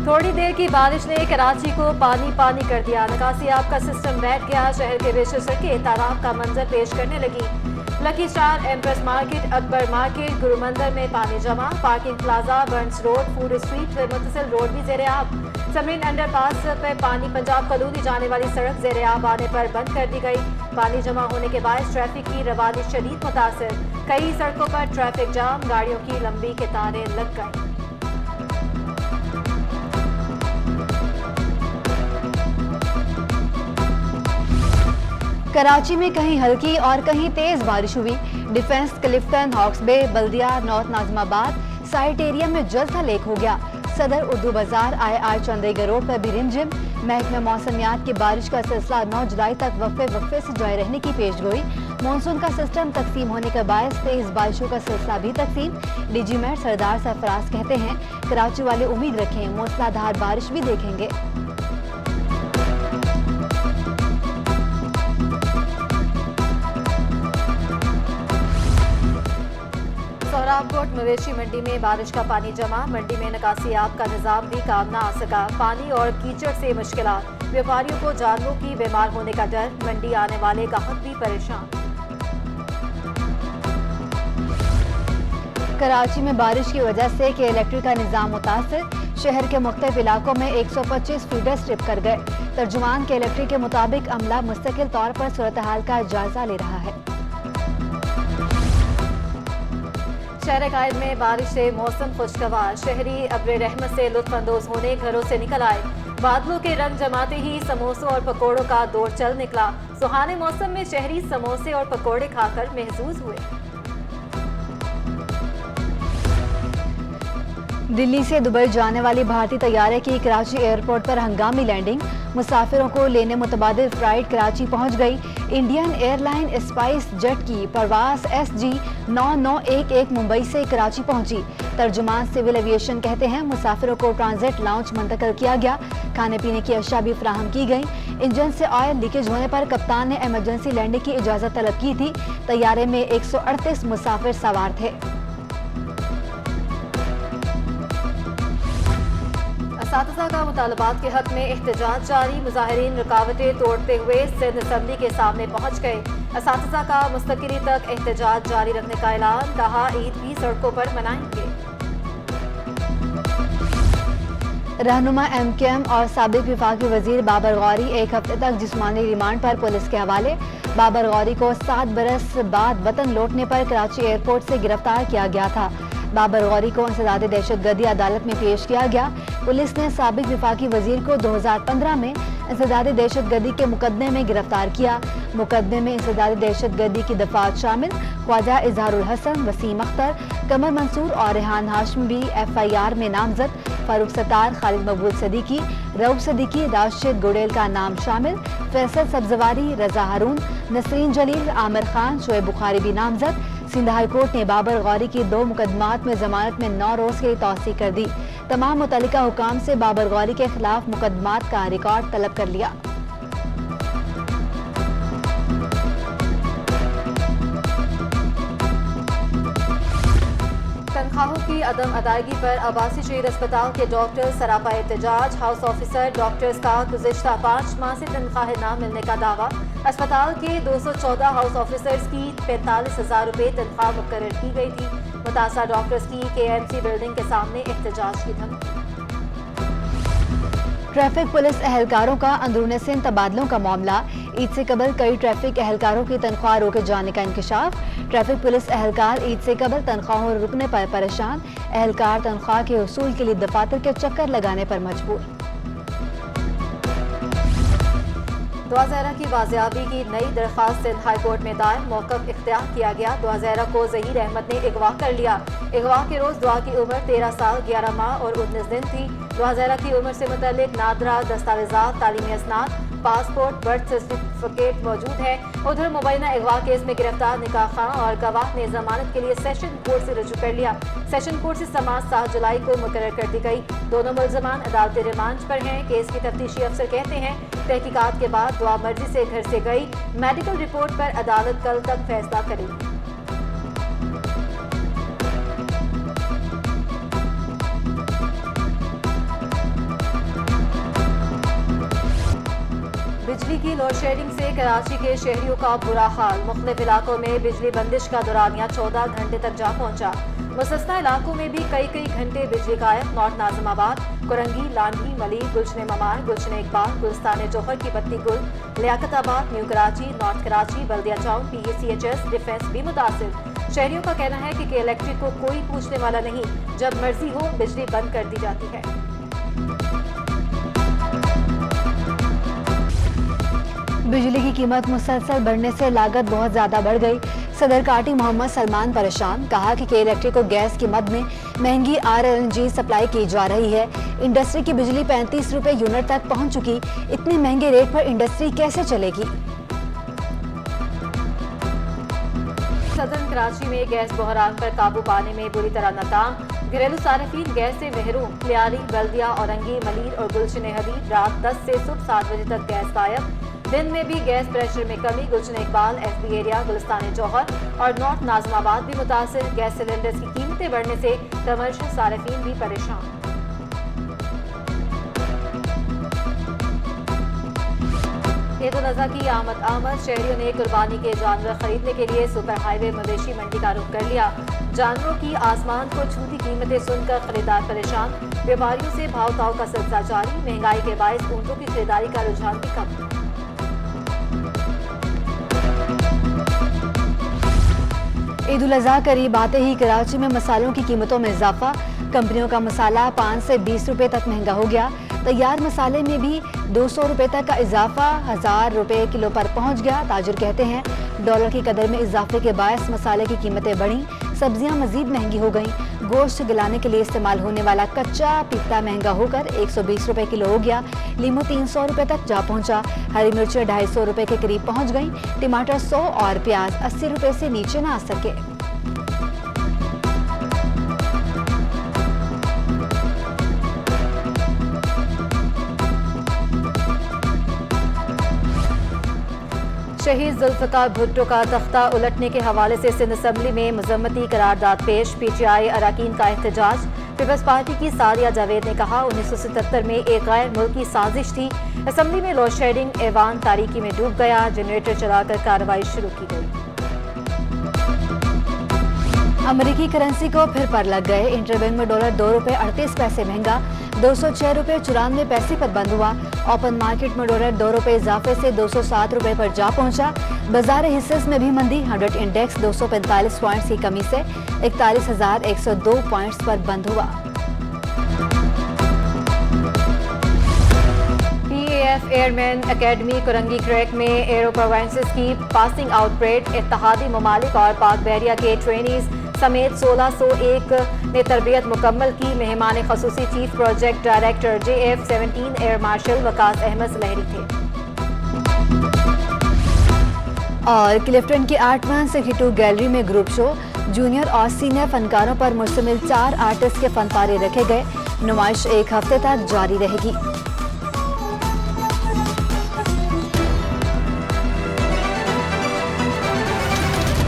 थोड़ी देर की बारिश ने कराची को पानी पानी कर दिया। निकासी आब का सिस्टम बैठ गया। शहर के बेशर सड़कें तालाब का मंजर पेश करने लगी। Lucky star, Empress market, Akbar market, Gurumandir में पानी जमा। Parking plaza, Burns road, food street व मुतसिल रोड भी ज़ेरे आब। समरीन अंडरपास पर पानी पंजाब कॉलोनी जाने वाली सड़क ज़ेरे आब आने पर बंद कर दी गई। पानी जमा होने के बाद ट्रैफिक की रवानी शदीद मुतासर। कई सड़कों पर ट्रैफिक जाम, गाड़ियों की लंबी कतारें लग गई। कराची में कहीं हल्की और कहीं तेज बारिश हुई। डिफेंस, क्लिफ्टन, हॉक्स बे, बल्दिया, नॉर्थ नाजमाबाद साइट एरिया में जल था लेक हो गया। सदर उर्दू बाजार, आई चंदेगा रोड पर भी रिमझिम। महकमे मौसमियात की बारिश का सिलसिला 9 जुलाई तक वक्फे से जारी रहने की पेशगोई। मानसून का सिस्टम तकसीम होने के बायस तेज बारिशों का सिलसिला भी तकसीम। डीजी मेयर सरदार सरफराज कहते हैं कराची वाले उम्मीद रखें मूसलाधार बारिश भी देखेंगे। सोहराबकोट मवेशी मंडी में बारिश का पानी जमा। मंडी में निकासी आब का निजाम भी काम न आ सका। पानी और कीचड़ से मुश्किलात। व्यापारियों को जानवरों की बीमार होने का डर। मंडी आने वाले ग्राहक भी परेशान। कराची में बारिश की वजह से के इलेक्ट्रिक का निजाम मुतासर। शहर के मुख्तलिफ इलाकों में 125 फीडर स्ट्रिप कर गए। तर्जुमान के इलेक्ट्रिक के मुताबिक अमला मुस्तकिल तौर पर सूरत हाल का जायजा ले रहा है। शहर कायद में बारिश से मौसम खुशगवार। शहरी अब्र रहमत से लुत्फानंदोज होने घरों से निकल आए। बादलों के रंग जमाते ही समोसों और पकौड़ों का दौर चल निकला। सुहाने मौसम में शहरी समोसे और पकौड़े खाकर महजूज हुए। दिल्ली से दुबई जाने वाली भारतीय तैयारे की कराची एयरपोर्ट पर हंगामी लैंडिंग। मुसाफिरों को लेने मुतबादिल फ्लाइट कराची पहुंच गई। इंडियन एयरलाइन स्पाइस जेट की परवास SG 9911 मुंबई से कराची पहुंची। तर्जुमान सिविल एविएशन कहते हैं मुसाफिरों को ट्रांजिट लाउंज मुंतकिल किया गया। खाने पीने की अशिया भी फराहम की गई। इंजन से ऑयल लीकेज होने पर कप्तान ने इमरजेंसी लैंडिंग की इजाजत तलब की थी। तैयारे में 138 मुसाफिर सवार थे। असातिज़ा का मुतालबात के हक में एहतजाज जारी। मुजाहिरीन रुकावटें तोड़ते हुए सिंध असम्बली के सामने पहुंच गए। असातिज़ा का मुस्तकिली तक एहतजाज जारी रखने का ऐलान। कहा ईद भी सड़कों पर मनाएंगे। रहनुमा MKM और साबिक विफाकी वजीर बाबर गौरी 1 हफ्ते तक जिस्मानी रिमांड पर पुलिस के हवाले। बाबर गौरी को 7 बरस बाद वतन लौटने पर कराची एयरपोर्ट से गिरफ्तार किया गया था। बाबर गौरी को इंसदाद दहशतगर्दी अदालत में पेश किया गया। पुलिस ने साबिक विफाकी वजीर को 2015 में इंसदाद दहशतगर्दी के मुकदमे में गिरफ्तार किया। मुकदमे में इंसदाद दहशतगर्दी की दफात शामिल ख्वाजा इजहारुल हसन, वसीम अख्तर, कमर मंसूर और रेहान हाशमी भी FIR में नामजद। फारूक सत्तार, खालिद मकबूल सदीकी, रऊफ सदीकी, राशिद गुडेल का नाम शामिल। फैसल सब्जवारी, रजा हारून, नसरीन जलील, आमिर खान, शोएब बुखारी भी नामजद। सिंध हाई कोर्ट ने बाबर गौरी की 2 मुकदमात में जमानत में 9 रोज की तौसीक कर दी। तमाम मुतल्लिका हुकाम से बाबर गौरी के खिलाफ मुकदमात का रिकॉर्ड तलब कर लिया। तनख्वाहों की अदम अदायगी पर अब्बासी शहीद अस्पताल के डॉक्टर सरापा एहतजाज। हाउस ऑफिसर डॉक्टर्स का गुज़िश्ता 5 माह से तनख्वाह न मिलने का दावा। अस्पताल के 214 हाउस ऑफिसर्स की 45,000 रुपये तनख्वाह मुकर्रर की गई थी। मुतासर डॉक्टर्स की KMC बिल्डिंग के सामने एहतजाज की धमकी। ट्रैफिक पुलिस एहलकारों का अंदरूनी सिंध तबादलों का मामला। ईद से कबल कई ट्रैफिक एहलकारों की तनख्वाह रोके जाने का इंकशाफ। ट्रैफिक पुलिस एहलकार ईद से कबल तनख्वाहों रुकने पर परेशान। एहलकार तनख्वाह के उसूल के लिए दफातर के चक्कर लगाने पर मजबूर। 2011 की बाजियाबी की नई दरख्वास्त सिंध हाई कोर्ट में दायर। मौक़िफ़ इख्तियार किया गया। 2011 को ज़हीर अहमद ने अगवा कर लिया। अगवा के रोज़ दुआ की उम्र 13 साल 11 माह और 19 दिन थी। 2011 की उम्र से मुतल्लिक नादरा दस्तावेज़ात, तालीमी असनाद, पासपोर्ट, बर्थ सर्टिफिकेट मौजूद है। उधर मुबैना अगवा केस में गिरफ्तार निकाह खां और गवाह ने जमानत के लिए सेशन कोर्ट से रजू कर लिया। सेशन कोर्ट से समाअत 7 जुलाई को मुकर्रर कर दी गई। दोनों मुलजमान अदालती रिमांड पर हैं। केस की तफ्तीशी अफसर कहते हैं तहकीकात के बाद दुआ मर्जी से घर से गई। मेडिकल रिपोर्ट पर अदालत कल तक फैसला करेगी। बिजली की लोड शेडिंग से कराची के शहरियों का बुरा हाल। मुख्तलिफ इलाकों में बिजली बंदिश का दौरानिया 14 घंटे तक जा पहुंचा। मुसस्ना इलाकों में भी कई घंटे बिजली गायब। नॉर्थ नाजिमाबाद, कुरंगी, लांढी, मलिक, गुलशन ममार, गुलशन इकबाल, गुलस्तान जौहर की बत्ती गुल, लियाकताबाद, न्यू कराची, नॉर्थ कराची, बल्दिया टाउन, PACHS, डिफेंस भी मुतासिर। शहरियों का कहना है कि इलेक्ट्रिक को कोई पूछने वाला नहीं, जब मर्जी हो बिजली बंद कर दी जाती है। बिजली की कीमत मुसलसल बढ़ने से लागत बहुत ज़्यादा बढ़ गई। सदर काटी मोहम्मद सलमान परेशान, कहा कि इलेक्ट्रिक को गैस की मद में महंगी RLNG सप्लाई की जा रही है। इंडस्ट्री की बिजली 35 रुपए यूनिट तक पहुंच चुकी। इतने महंगे रेट पर इंडस्ट्री कैसे चलेगी? सदर कराची में गैस बहरान पर काबू पाने में बुरी तरह नाकाम। घरेलू सार्फिन गैस से महरूम। लियारी, बल्दिया, औरंगी, मलीर और गुलशन हबीब रात 10 से सुबह 7 बजे तक गैस गायब। दिन में भी गैस प्रेशर में कमी। गुलशन इकबाल, FB एरिया, गुलस्तान जौहर और नॉर्थ नाजिमाबाद भी मुतासिर। गैस सिलेंडर्स की कीमतें बढ़ने से कमर्शियल सार्फिन भी परेशान। ईद उल अज़हा की आमद शहरियों ने कुर्बानी के जानवर खरीदने के लिए सुपर हाईवे मवेशी मंडी का रुख कर लिया। जानवरों की आसमान को छूती कीमतें सुनकर खरीदार परेशान। व्यापारियों से भाव ताव का सिलसिला जारी। महंगाई के बायस ऊँटों की खरीदारी का रुझान भी कम। ईद उल अज़हा करीब आते ही कराची में मसालों की कीमतों में इजाफा। कंपनियों का मसाला 5 से 20 रुपए तक महंगा हो गया। तैयार मसाले में भी 200 रुपए तक का इजाफा 1000 रुपए किलो पर पहुंच गया। ताजिर कहते हैं डॉलर की कदर में इजाफे के बायस मसाले की कीमतें बढ़ी। सब्जियां मजीद महंगी हो गईं। गोश्त गलाने के लिए इस्तेमाल होने वाला कच्चा पित्ता महंगा होकर 120 रुपए किलो हो गया। लीमू 300 रुपए तक जा पहुंचा। हरी मिर्चें 250 रुपए के करीब पहुंच गईं। टमाटर 100 और प्याज 80 रुपए से नीचे ना आ सके। शहीद जुल्फ़िकार भुट्टो का तख्ता उलटने के हवाले से सिंध असम्बली में मजम्मती करारदाद पेश। PTI अरकान का एहतजाज। पीपल्स पार्टी की सादिया जावेद ने कहा 1977 में एक गैर मुल्की साजिश थी। असम्बली में लोड शेडिंग, ऐवान तारीकी में डूब गया। जनरेटर चलाकर कार्रवाई शुरू की गई। अमेरिकी करेंसी को फिर पर लग गए। इंटरबैंक में डॉलर 2 रुपए 38 पैसे महंगा 206 रुपए 94 पैसे पर बंद हुआ। ओपन मार्केट में डॉलर 2 रुपए इजाफे से 207 रुपए पर जा पहुंचा। बाजार हिस्सेस में भी मंदी। 100 इंडेक्स 245 पॉइंट्स की कमी से 41,102 पॉइंट्स पर बंद हुआ। PAF airman academy Korangi crack में एरो प्रोवाइंसेस की पासिंग आउट परेड। इत्तेहादी ममालिक और पाक बहरिया के ट्रेनीज समेत 1601 ने तरबियत मुकम्मल की। मेहमान खसूसी chief project director JF-17 air marshal Waqas Ahmed Lehri थे। और क्लिफ्टन के आर्ट1 62 गैलरी में ग्रुप शो। जूनियर और सीनियर फनकारों पर मुश्तमिल 4 आर्टिस्ट के फनपारे रखे गए। नुमाइश 1 हफ्ते तक जारी रहेगी।